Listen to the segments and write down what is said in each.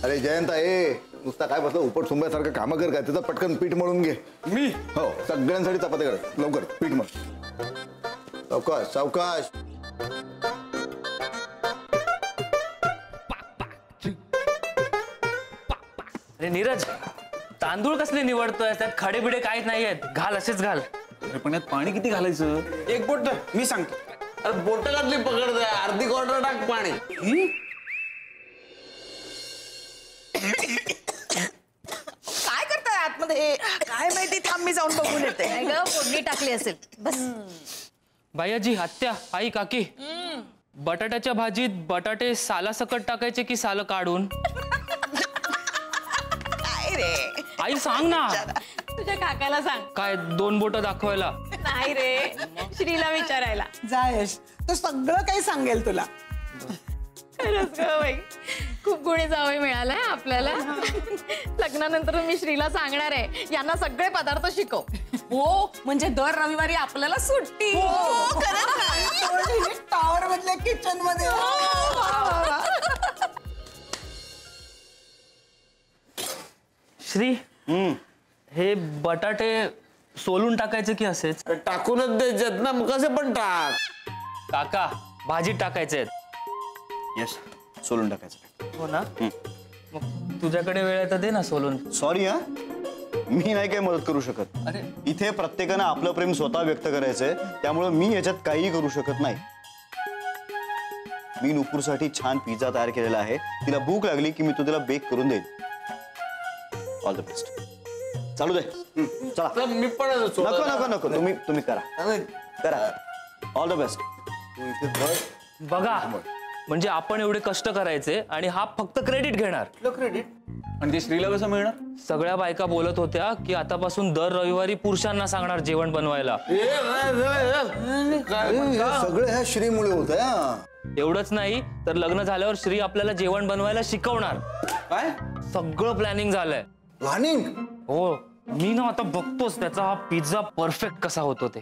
अरे जयंता ए नुसता काय बसलं उपट सुंब्यासारखं कामं कर काय त्याचं पटकन पीठ मळून घे. मी हो सगळ्यांसाठी चपात्या कर लवकर पीठ मळ. सावकाश सावकाश. अरे नीरज तांदूळ कसले निवडतोय त्यात खडे बिडे काहीच नाही आहेत घाल असेच घाल. अरे पण यात पाणी किती घालायचं? एक बोट मी सांगतो. अरे बोटकातली पकडतोय अर्धी क्वार्टर टाक पाणी. काय करताय आतमध्ये? काय माहिती थांब मी जाऊन बघून येते. नाही ग फोडणी टाकली असेल बस. बायाजी आत्या आई काकी बटाट्याच्या भाजीत बटाटे सालासकट टाकायचे की साल काढून? काय रे? आई सांग ना. तुझ्या काकाला सांग. काय 2 बोट दाखवायला? नाही रे श्रीला विचारायला. जायश तो सगळं काही सांगेल तुला. खरंच ग बाई खूप गुणी जावई मिळालाय आपल्याला. लग्नानंतर मी श्रीला सांगणार आहे यांना सगळे पदार्थ शिकव. हो म्हणजे दर रविवारी आपल्याला सुट्टी. टॉवर मधल्या किचन मध्ये. श्री हे बटाटे सोलून टाकायचे की असेच? टाकूनच द्यायच्यात ना मग कसे पण टाक. काका भाजीत टाकायचे आहेत. यस सोलून टाकायचं. हो ना मग तुझ्याकडे वेळ आहे तर दे ना सोलून. सॉरी हा मी नाही काही मदत करू शकत. अरे इथे प्रत्येकानं आपलं प्रेम स्वतः व्यक्त करायचंय त्यामुळे मी याच्यात काहीही करू शकत नाही. मी नुपूरसाठी छान पिझ्झा तयार केलेला आहे. तिला भूक लागली की मी तो तिला बेक करून देईन. All the best. चालू दे चला. मी पण नको नको नको तुम्ही करा करा. All the best. तू इथे बस. बघा म्हणजे आपण एवढे कष्ट करायचे आणि हा फक्त क्रेडिट घेणार. क्रेडिट आणि ते श्रीला कसं मिळणार? सगळ्या बायका बोलत होत्या की आतापासून दर रविवारी पुरुषांना सांगणार जेवण बनवायला. सगळं ह्या श्रीमुळे होत आहे. एवढंच नाही तर लग्न झाल्यावर श्री आपल्याला जेवण बनवायला शिकवणार. काय सगळं प्लॅनिंग झालंय. प्लॅनिंग? हो मी ना आता बघतोच त्याचा हा पिझ्झा परफेक्ट कसा होतो ते.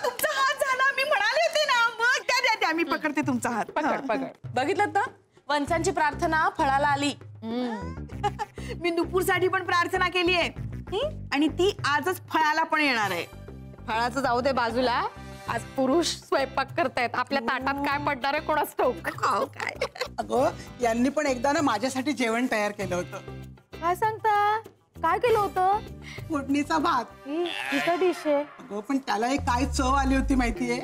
तुमचा हात झाला मी म्हणाले होते ना. मग त्या मी पकडते तुमचा हात. पकड पकड. बघितलं ना वंचांची प्रार्थना फळाला आली. मी नुपूरसाठी पण प्रार्थना केली आहे आणि ती आजच फळाला पण येणार आहे. फळाचं जाऊ दे बाजूला. आज पुरुष स्वयंपाक करतायत आपल्या ताटात काय पडणार आहे कोणाच ठाऊक. काय अगं यांनी पण एकदा ना माझ्यासाठी जेवण तयार केलं होतं. काय सांगता काय केलं होतं? फोडणीचा भात. तिचा डिश आहे. अगं पण त्याला एक काय चव आली होती माहितीये.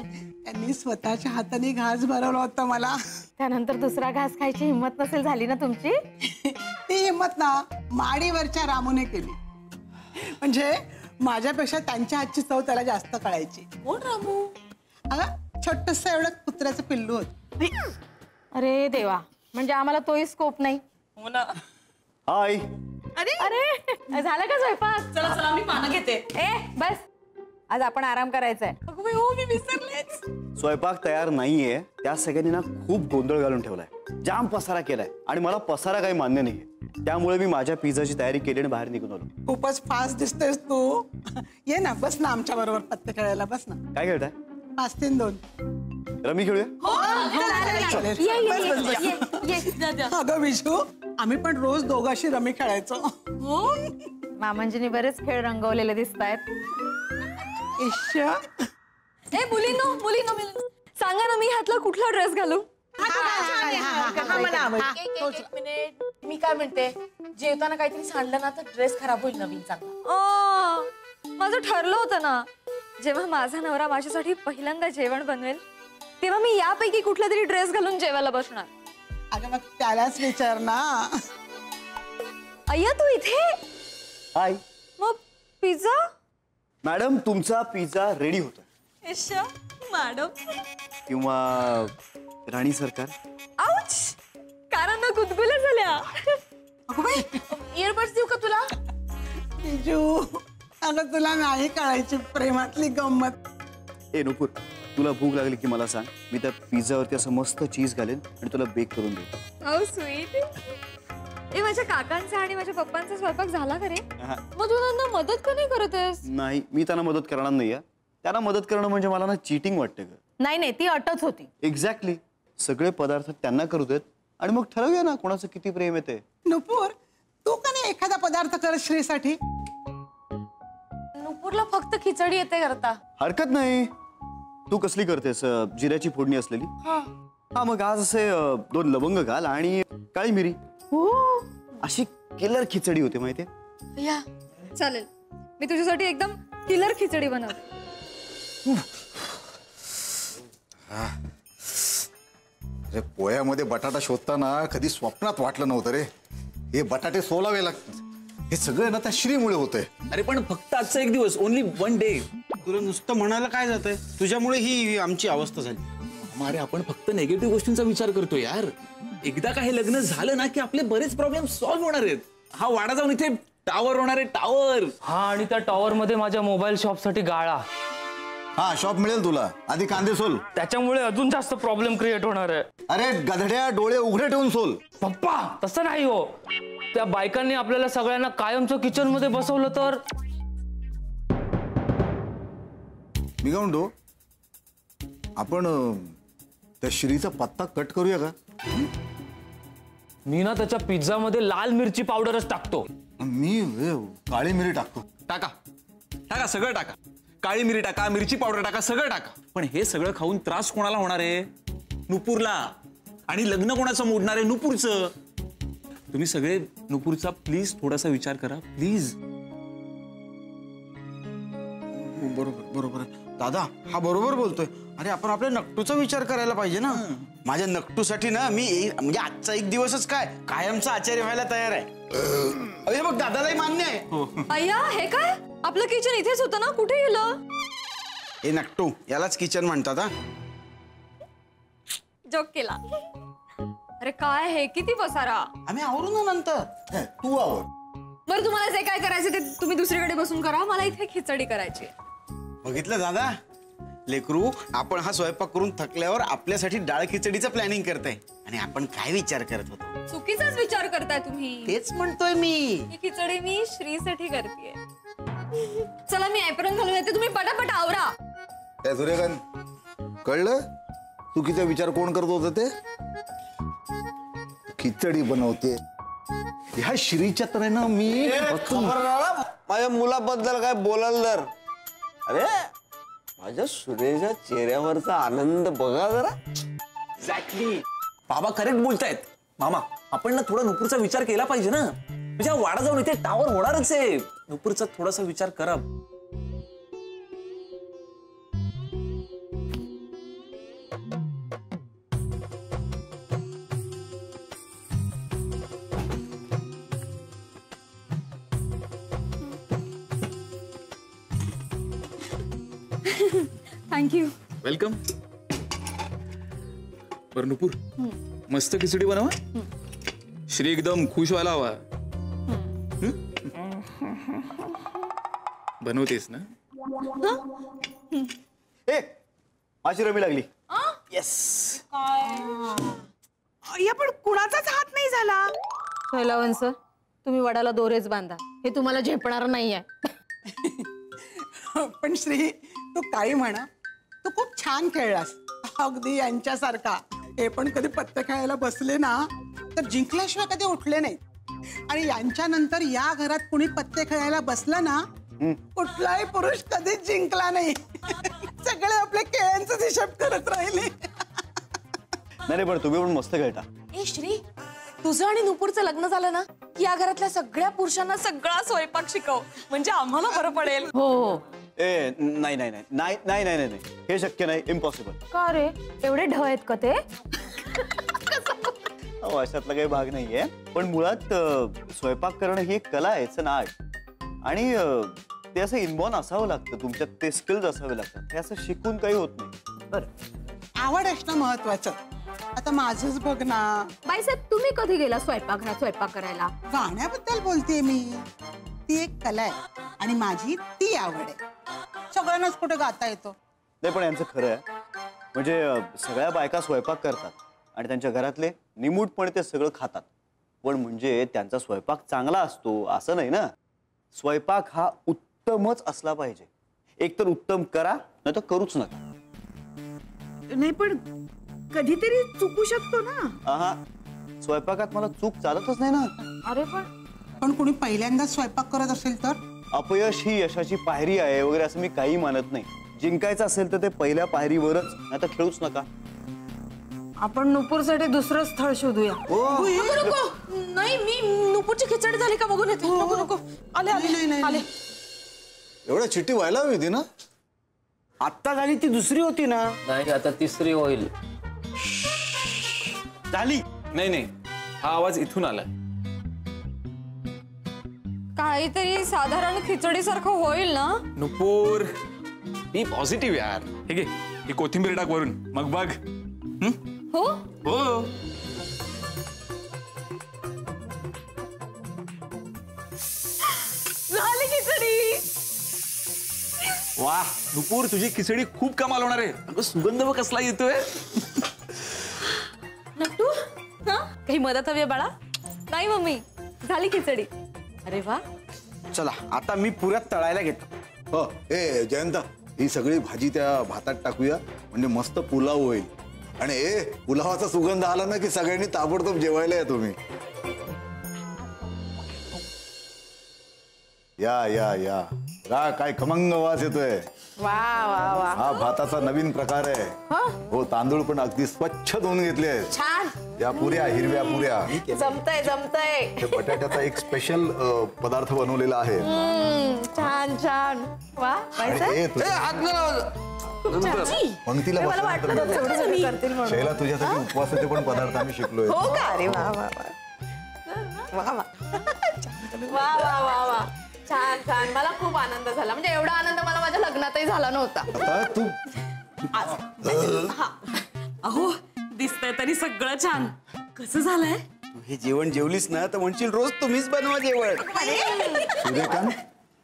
त्यांनी स्वतःच्या हाताने घास भरवला होता मला. त्यानंतर दुसरा घास खायची हिंमत नसेल झाली ना तुमची? ती हिंमत ना माडीवरच्या रामूने केली. म्हणजे माझ्यापेक्षा त्यांच्या हातची चव त्याला जास्त कळायची. कोण रामू? अगं छोटस एवढं कुत्र्याचं पिल्लू होत. अरे देवा म्हणजे आम्हाला तोही स्कोप नाही. हो ना. हाय अरे अरे झालं का स्वयंपाक? चला चला मी पानं घेते. ए बस आज आपण आराम करायचाय. अगं बाई, हो मी विसरलेच. स्वयंपाक तयार नाहीये त्या सगळ्यांनी ना खूप गोंधळ घालून ठेवलाय. जाम पसारा केलाय आणि मला पसारा काही मान्य नाहीये. त्यामुळे मी माझ्या पिझ्झाची तयारी केली आणि बाहेर निघून आलो. खूपच फास्ट दिसतोयस तू. ये ना बस ना आमच्या बरोबर पत्ते खेळायला बस ना. काय खेळताय? 5-3-2. रमी खेळूया. अगं विशू आम्ही पण रोज दोघांशी रमी खेळायचो. मामांजींनी बरेच खेळ रंगवलेले दिसत आहेत. ए मुलीनो मुलीनो सांगा ना मी ह्यातला कुठला ड्रेस घालू? मी काय म्हणते जेवताना काहीतरी सांडलं ना तर ड्रेस खराब होईल नवीन चांगला. माझं ठरलं होतं ना जेव्हा माझा नवरा माझ्यासाठी पहिल्यांदा जेवण बनवेल तेव्हा मी यापैकी कुठला तरी ड्रेस घालून जेवायला बसणार. अगं मग त्यालाच विचार ना. अय्या तू इथे? हाय मग पिझ्झा? मॅडम तुमचा पिझ्झा रेडी होतो. मॅडम किंवा राणी सरकार. आउच कारण गुदगुल्या झाल्या. इयरबड्स देऊ का तुला? बिजू अगं तुला नाही कळायची प्रेमातली गंमत. ए नुपूर तुला भूक लागली की मला सांग. मी त्या पिझ्झावरती असं मस्त चीज घालेन आणि तुला बेक करून देईन. How sweet. ए माझ्या काकांचा आणि माझ्या पप्पांचा स्वयंपाक झाला का रे? मग तू त्यांना मदत का नाही करत आहेस? नाही मी त्यांना मदत करणार नाही. त्यांना मदत करणं म्हणजे मला ना चीटिंग वाटते ग. नाही नाही, ती अटच होती. एक्झॅक्टली. सगळे पदार्थ त्यांना करू देत आणि मग ठरवूया ना कोणाचं किती प्रेम येते. नुपूर, तू का नाही एखादा पदार्थ कर श्रीसाठी? नुपूरला फक्त खिचडी येते करता. हरकत नाही. तू कसली करतेस? जिऱ्याची फोडणी असलेली? हा मग आज असे 2 लवंग घाल आणि काळी मिरी. अशी किलर खिचडी होते माहितीये. या चालेल, मी तुझ्यासाठी एकदम किलर खिचडी बनवते. अरे पोह्यामध्ये बटाटा शोधताना कधी स्वप्नात वाटलं नव्हतं रे. हे बटाटे सोलावे लागतात. हे सगळं ना त्या श्रीमुळे होतंय. अरे पण फक्त आजचा एक दिवस, ओनली 1 डे. तुला नुसतं म्हणायला काय जातंय? तुझ्यामुळे ही आमची अवस्था झाली. अरे आपण फक्त नेगेटिव्ह गोष्टींचा विचार करतो यार. एकदा का हे लग्न झालं ना की आपले बरेच प्रॉब्लेम सॉल्व्ह होणार आहेत. हा वाडा जाऊन इथे टावर होणार आहे, टावर. हा, आणि त्या टॉवर मध्ये माझ्या मोबाईल शॉप साठी गाळा. हा शॉप मिळेल तुला. आधी कांदे सोल. त्याच्यामुळे अजून जास्त प्रॉब्लेम क्रिएट होणार आहे. अरे गधड्या, डोळे उघडे ठेवून सोल. पप्पा तसं नाही हो. त्या बायकांनी आपल्याला सगळ्यांना कायमचं किचन मध्ये बसवलं तर. मी काय म्हणतो, आपण त्या श्रीचा पत्ता कट करूया का? मी ना त्याच्या पिझ्झा मध्ये लाल मिरची पावडरच टाकतो. मी काळी मिरी टाकतो. टाका टाका, सगळं टाका. काळी मिरी टाका, मिरची पावडर टाका, सगळं टाका. पण हे सगळं खाऊन त्रास कोणाला होणार आहे? नुपूरला. आणि लग्न कोणाचं मोडणार आहे? नुपूरचं. तुम्ही सगळे नुपूरचा प्लीज थोडासा विचार करा, प्लीज. बरोबर बरोबर. दादा हा बरोबर बोलतोय. अरे आपण आपल्या नकटूचा विचार करायला पाहिजे ना. माझ्या नकटूसाठी ना मी म्हणजे आजचा एक दिवसच काय कायमचा आचार्य व्हायला तयार आहे. अरे बघ दादालाही मान्य आहे. अय्या, हे काय? आपलं किचन इथेच होतं ना, कुठे गेलं? हे नकटू, यालाच किचन म्हणतात. हा जोक केला. अरे काय हे, किती पसारा. आम्ही आवरू ना नंतर. तू आवर. बरं, तुम्हाला जे काय करायचं ते तुम्ही दुसरीकडे बसून करा. मला इथे खिचडी करायची. बघितलं दादा, लेकरू आपण हा स्वयंपाक करून थकल्यावर आपल्यासाठी डाळ खिचडीचं प्लॅनिंग करताय आणि आपण काय विचार करत होतो? चुकीचाच विचार करताय तुम्ही. तेच म्हणतोय मी. ही खिचडी मी श्रीसाठी करतेय. चला मी ऍप्रन घालून येते, तुम्ही पटापट आवरा. काय सूर्यकांत, कळलं चुकीचा विचार कोण करत होतं ते? खिचडी बनवते ह्या श्रीच्या तऱ्हेनं. मी माझ्या मुलाबद्दल काय बोलाल तर? अरे माझ्या सुरेच्या चेहऱ्यावरचा आनंद बघा जरा. एक्झॅक्टली. बाबा करेक्ट बोलतायत. मामा आपण ना थोडा नुपूरचा विचार केला पाहिजे ना. म्हणजे वाडा जाऊन इथे टावर होणारच आहे. नुपूरचा थोडासा विचार करा. थँक्यू. वेलकम. बरं नुपूर, मस्त खिचडी बनवा. श्री एकदम खुश व्हायला हवा. बनवतेस ना? ए, माझी रमी लागली. येस. या पण कुणाचाच हात नाही झाला. पहिलावन सर, तुम्ही वडाला दोरेच बांधा. हे तुम्हाला झेपणार नाहीये. पण श्री, तू काही म्हणा, तू खूप छान खेळलास. अगदी यांच्यासारखा. हे पण कधी पत्ते खेळायला बसले ना तर जिंकल्याशिवाय कधी उठले नाही. आणि यांच्या नंतर या घरात कुणी पत्ते खेळायला बसलं ना, कुठलाही पुरुष कधीच जिंकला नाही. सगळे आपल्या खेळांचाच हिशोब करत राहिले. नाही पण तुम्ही पण मस्त खेळता. ए श्री, तुझं आणि नुपूरचं लग्न झालं ना की या घरातल्या सगळ्या पुरुषांना सगळा स्वयंपाक शिकव, म्हणजे आम्हाला बरं पडेल. हो हो. ए नाही नाही नाही नाही नाही नाही नाही, हे शक्य नाही. इम्पॉसिबल. का रे, एवढे ढ आहेत का ते? अशातला काही भाग नाहीये. पण मुळात स्वयंपाक करणं ही एक कला आहे. It's an art. आणि ते असं इनबॉर्न असावं लागतं. तुमच्यात ते स्किल्स असावे लागतात. हे असं शिकून काही होत नाही. बरं, आवड असणं महत्वाचं. आता माझंच बघ ना. बाईसाहेब, तुम्ही कधी गेला स्वयंपाकघरात स्वयंपाक करायला? गाण्याबद्दल बोलतेय मी. ती एक कला आहे आणि माझी ती आवड आहे. सगळ्यांनाच कुठे गाता येतो. नाही पण यांचं खरं आहे. म्हणजे सगळ्या बायका स्वयंपाक करतात आणि त्यांच्या घरातले निमूटपणे ते सगळं खातात. पण म्हणजे त्यांचा स्वयंपाक चांगला असतो असं नाही ना. स्वयंपाक हा उत्तमच असला पाहिजे. एक तर उत्तम करा, नाही तर करूच नका. नाही पण कधीतरी चुकू शकतो ना. आहा, स्वयंपाकात मला चूक चालतच नाही ना. अरे पण कोणी पहिल्यांदाच स्वयंपाक करत असेल तर अपयश ही यशाची पायरी आहे वगैरे असं मी काही मानत नाही. जिंकायचं असेल तर ते पहिल्या पायरीवरच, नाही तर खेळूच नका. आपण नुपूरसाठी दुसरं स्थळ शोधूया. नाही मी नुपूरची खिचडी झाली का बघून येते. नको नको आले आले आले. एवढ्या चिठ्ठी व्हायला हवी होती ना. आत्ता झाली ती दुसरी होती ना. नाही आता तिसरी होईल. झाली. नाही हा आवाज इथून आलाय. काहीतरी साधारण खिचडी सारखं होईल ना. नुपूर मी पॉझिटिव्ह यार. हे घे, ही कोथिंबीर टाक वरून, मग बघ. हो हो. झाली खिचडी. वा नुपूर, तुझी खिचडी खूप कमाल होणार आहे. अगं सुगंध बघ कसला येतोय. नट्टू काही मदत हवी आहे बाळा. नाही मम्मी, झाली खिचडी. अरे वा. चला आता मी पुऱ्यात तळायला घेतो. हो ए जयंता, ही सगळी भाजी त्या भातात टाकूया म्हणजे मस्त पुलाव होईल. आणि पुलावाचा सुगंध आला ना की सगळ्यांनी ताबडतोब जेवायला या तुम्ही. या या या रा, काय खमंग वास येतोय. वा वा वा. हा भाताचा नवीन प्रकार आहे. हो, तांदूळ पण अगदी स्वच्छ धुवून घेतले आहेत. छान. या पुऱ्या, हिरव्या पुऱ्या. जमतंय जमतंय. ते बटाट्याचा एक स्पेशल पदार्थ बनवलेला आहे. छान छान. वा आणि पंक्तीला मला वाटलं नव्हतं एवढं सगळं करतील म्हणून. शैला, तुझ्यासाठी उपवासाचे पण पदार्थ आम्ही शिकलोय. हो का. अरे वा वा वा वा वा वा वा वा वा. छान छान. मला खूप आनंद झाला. म्हणजे एवढा आनंद मला माझ्या लग्नातही झाला नव्हता. आता तू अहो दिसतंय तरी सगळं छान. कसं झालंय. तू हे जेवण जेवलीस ना तर म्हणशील रोज तुम्हीच बनवा जेवण. सूर्यकांत,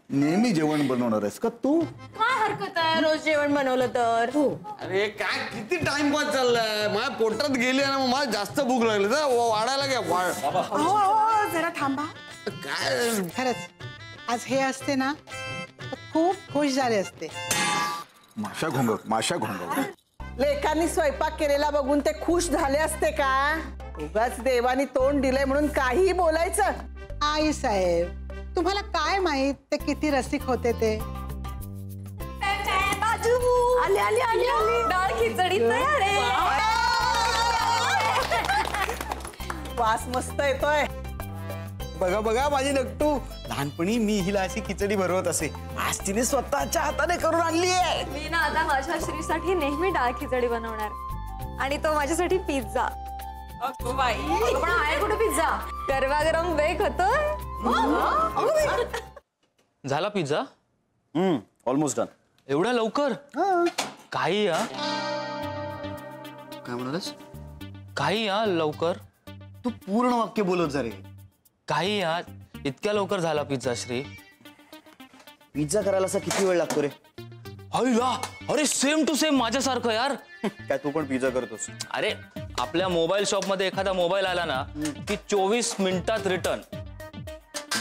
नेहमी जेवण बनवणार आहेस का तू? काय हरकत आहे रोज जेवण बनवलं तर. अरे काय किती टाइमपास चाललाय. माझ्या पोटात गेली ना, मग मला जास्त भूक लागली. वाढायला घ्या हो जरा थांबा. काय. खरंच आज हे असते ना तर खूप खुश झाले असते. माशा घोंगव. लेकांनी स्वयंपाक केलेला बघून ते खुश झाले असते का. उगाच देवानी तोंड दिलंय म्हणून काहीही बोलायचं. आई साहेब, तुम्हाला काय माहित ते किती रसिक होते ते. आली आली आली आली. डाळ खिचडी तयार आहे. वास मस्त येतोय. बघा बघा माझी नट्टू, लहानपणी मी हिला अशी खिचडी भरवत असे. आज तिने स्वतःच्या हाताने करून आणली आहे. मी ना आता माझ्या श्रीसाठी नेहमी डाळ खिचडी बनवणार. आणि तो माझ्यासाठी पिझ्झा. पण आहे कुठे पिझ्झा. गरमागरम बेक होतोय. झाला पिझ्झा. Almost done. एवढ्या लवकर. काही या काय म्हणालस. काही या लवकर. तू पूर्ण वाक्य बोलत जा रे. काही या इतक्या लवकर झाला पिझ्झा श्री. पिझ्झा करायला असा किती वेळ लागतो रे. अरे सेम टू सेम माझ्यासारखं यार. काय तू पण पिझ्झा करतोस. अरे आपल्या मोबाईल शॉप मध्ये एखादा मोबाईल आला ना की 24 मिनिटात रिटर्न.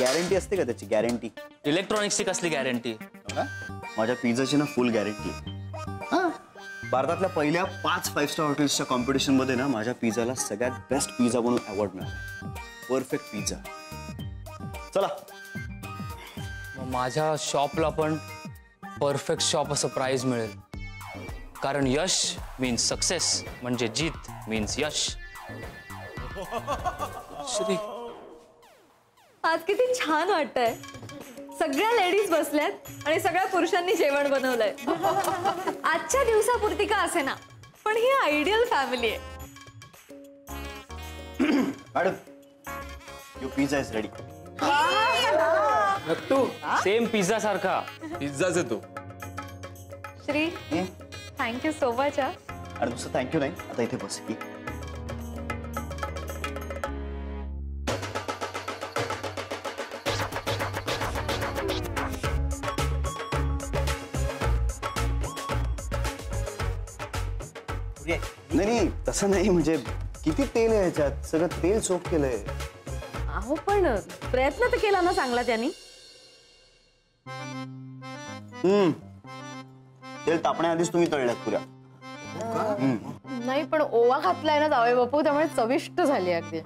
गॅरंटी असते का त्याची. गॅरंटी. इलेक्ट्रॉनिक्सची कसली गॅरंटी. माझ्या पिझ्झाची ना फुल गॅरंटी आहे. भारतातल्या पहिल्या 5 5 स्टार हॉटेल्सच्या कॉम्पिटिशन मध्ये ना माझ्या पिझ्झाला सगळ्यात बेस्ट पिझ्झा म्हणून अवॉर्ड मिळाला. Perfect pizza. चला मग माझ्या शॉपला पण परफेक्ट शॉप असं प्राइज मिळेल. कारण यश मीन्स सक्सेस म्हणजे जीत मीन्स यश. श्री आज किती छान वाटतंय. सगळ्या लेडीज बसल्यात आणि सगळ्या पुरुषांनी जेवण बनवलंय. आजच्या दिवसापुरती का असे ना, पण ही आयडियल फॅमिली आहे. Madam, your pizza is ready. Nattu same pizza सारखा. पिझ्झाच येतो. Shri thank you so much. अरे नुसतं थँक्यू नाही, आता इथे बस. नाही तसं नाही. म्हणजे किती तेल आहे ह्याच्यात. सगळं तेल सोक केलंय. अहो पण प्रयत्न तर केला ना चांगला त्यांनी. तेल तापण्याआधीच तुम्ही तळल्यात पुऱ्या. ओवा घातलाय ना जावई बापू, त्यामुळे चविष्ट झाली अगदी.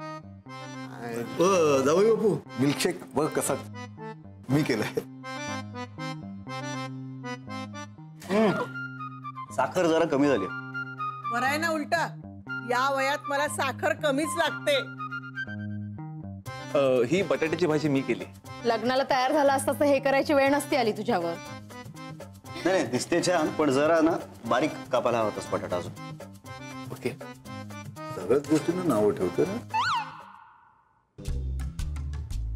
जावई बापू मिल्कशेक बघ कसा मी केलाय. साखर जरा कमी झाली. बरं आहे ना उलट, या वयात मला साखर कमीच लागते. ही बटाट्याची भाजी मी केली. लग्नाला तयार झाला असतास तर हे करायची वेळ नसती आली तुझ्यावर. नाही दिसते छान, पण जरा ना बारीक कापायला हवा होतास बटाटा अजून. ओके. सगळ्याच गोष्टींना नावं ठेवतो ना.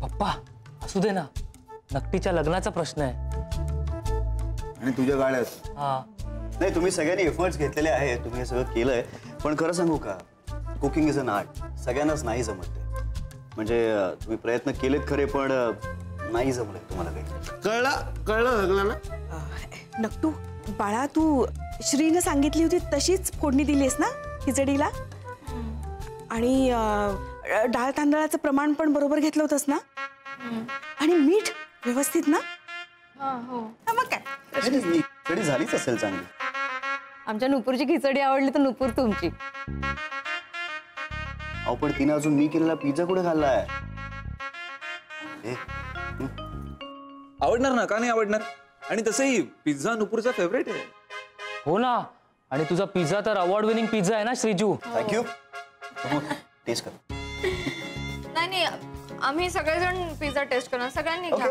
पप्पा असू दे ना, नक्कीच्या लग्नाचा प्रश्न आहे. आणि तुझ्या गाड्यात हा नाही, तुम्ही सगळ्यांनी एफर्ट्स घेतलेले आहे, तुम्ही हे सगळं केलंय. पण खरं सांगू का, कुकिंग इज अन आर्ट. सगळ्यांनाच नाही जमत ते. म्हणजे तुम्ही प्रयत्न केलेत खरे, पण नाही जमलंय तुम्हाला काही. कळलं सगळं ना. नक्टू बाळा, तू श्रीने सांगितली होती तशीच फोडणी दिलीस ना खिचडीला? आणि डाळ तांदळाचं प्रमाण पण बरोबर घेतलं होतंस ना? आणि मीठ व्यवस्थित ना? हो. मग काय, खिचडी झालीच असेल चांगली. आमच्या नुपूरची खिचडी आवडली तर नुपूर तुमची. अहो पण तिने अजून मी केलेला पिझ्झा कुठे खाल्लाय? आवडणार ना, का नाही आवडणार? आणि तसंही पिझ्झा नुपूरचा फेवरेट आहे. हो ना. आणि तुझा पिझ्झा तर अवॉर्ड विनिंग पिझ्झा आहे ना श्रीजू. थँक्यू. टेस्ट कर. नाही, आम्ही सगळेजण पिझ्झा टेस्ट करणार. सगळ्यांनी घ्या.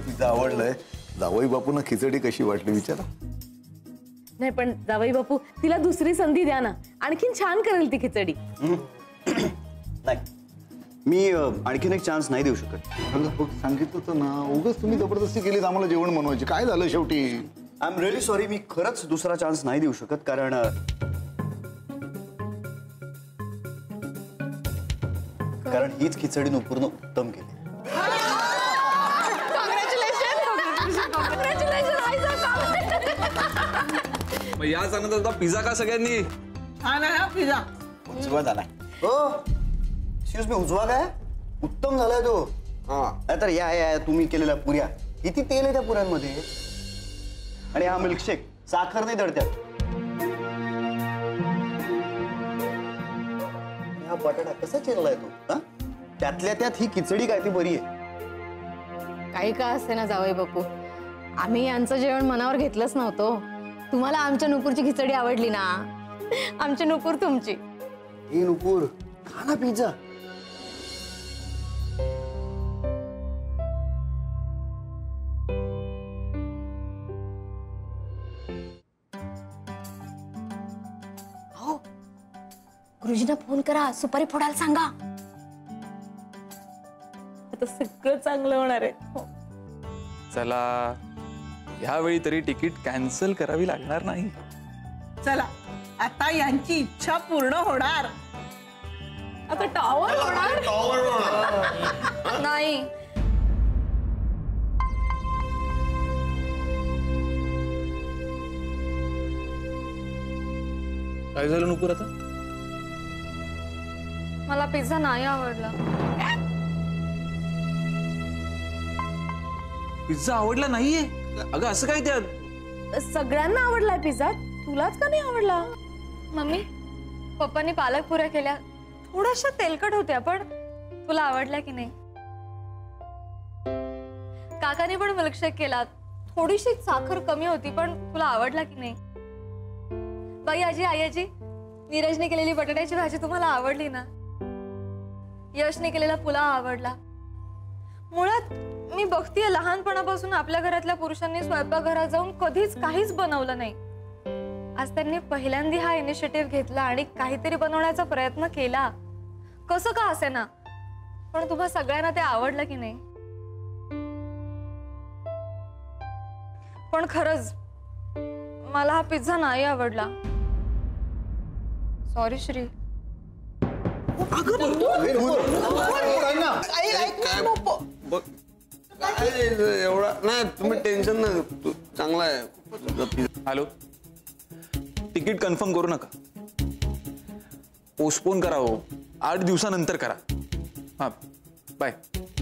पिझ्झा आवडलाय. जावई बापूंना खिचडी कशी वाटली विचारा. नाही पण जावई बापू, तिला दुसरी संधी द्या ना, आणखीन छान करेल ती खिचडी. नाही, मी आणखीन एक चान्स नाही देऊ शकत. सांगितलं तर ना, उगाच तुम्ही जबरदस्ती केली आम्हाला जेवण बनवायची. काय झालं शेवटी? I am really sorry. मी खरंच दुसरा चान्स नाही देऊ शकत, कारण हीच खिचडी नुपूरनं उत्तम केली. मग याच आनंदात पिझ्झा का सगळ्यांनी? छान आहे हा पिझ्झा. उजवा झालाय. हो, एक्सक्यूज मी, उजवा काय? उत्तम झालाय तो. तर या तुम्ही केलेल्या पुऱ्या, किती तेल आहे त्या पुऱ्यांमध्ये. आणि हा मिल्कशेक साखर नाही दडत्यात. हा बटाटा कसा चिरलाय तो? त्यातल्या त्यात ही खिचडी काय ती बरी आहे. काही का असते ना जावई बापू, आम्ही यांचं जेवण मनावर घेतलंच नव्हतं. तुम्हाला आमच्या नुपूरची खिचडी आवडली ना, आमची नुपूर तुमची. हे नुपूर, खा ना पिझ्झा. हो, गुरुजींना फोन करा, सुपारी फोडायला सांगा. आता सगळं चांगलं होणार आहे. हो. चला, ह्यावेळी तरी तिकीट कॅन्सल करावी लागणार नाही. चला, आता यांची इच्छा पूर्ण होणार. आता टॉवर होणार नाही. काय झालं नुपूर आता? मला पिझ्झा नाही आवडला. पिझ्झा आवडला नाहीये? अगं असं काय त्यात? सगळ्यांना आवडलाय पिझ्झा, तुलाच का नाही आवडला? मम्मी, पप्पांनी पालक पुऱ्या केल्या, थोड्याशा तेलकट होत्या, पण तुला आवडल्या की नाही? काकाने पण मिल्कशेक केला, थोडीशी साखर कमी होती, पण तुला आवडला की नाही? बाई आजी, आई आजी, नीरजने केलेली बटाट्याची भाजी तुम्हाला आवडली ना? यशने केलेला पुलाव आवडला. मुळात मी बघतीये, लहानपणापासून आपल्या घरातल्या पुरुषांनी स्वयंपाकघरात जाऊन कधीच काहीच बनवलं नाही. आज त्यांनी पहिल्यांदा हा इनिशिएटिव्ह घेतला आणि काहीतरी बनवण्याचा प्रयत्न केला, कसं का असेना, पण तुम्हा सगळ्यांना ते आवडलं की नाही? पण खरंच मला हा पिझ्झा नाही आवडला. सॉरी श्री. एवढा नाही, तुम्ही टेन्शन ना, चांगला आहे. हॅलो, तिकीट कन्फर्म करू नका, पोस्टपोन करा. हो, 8 दिवसानंतर करा. हां बाय.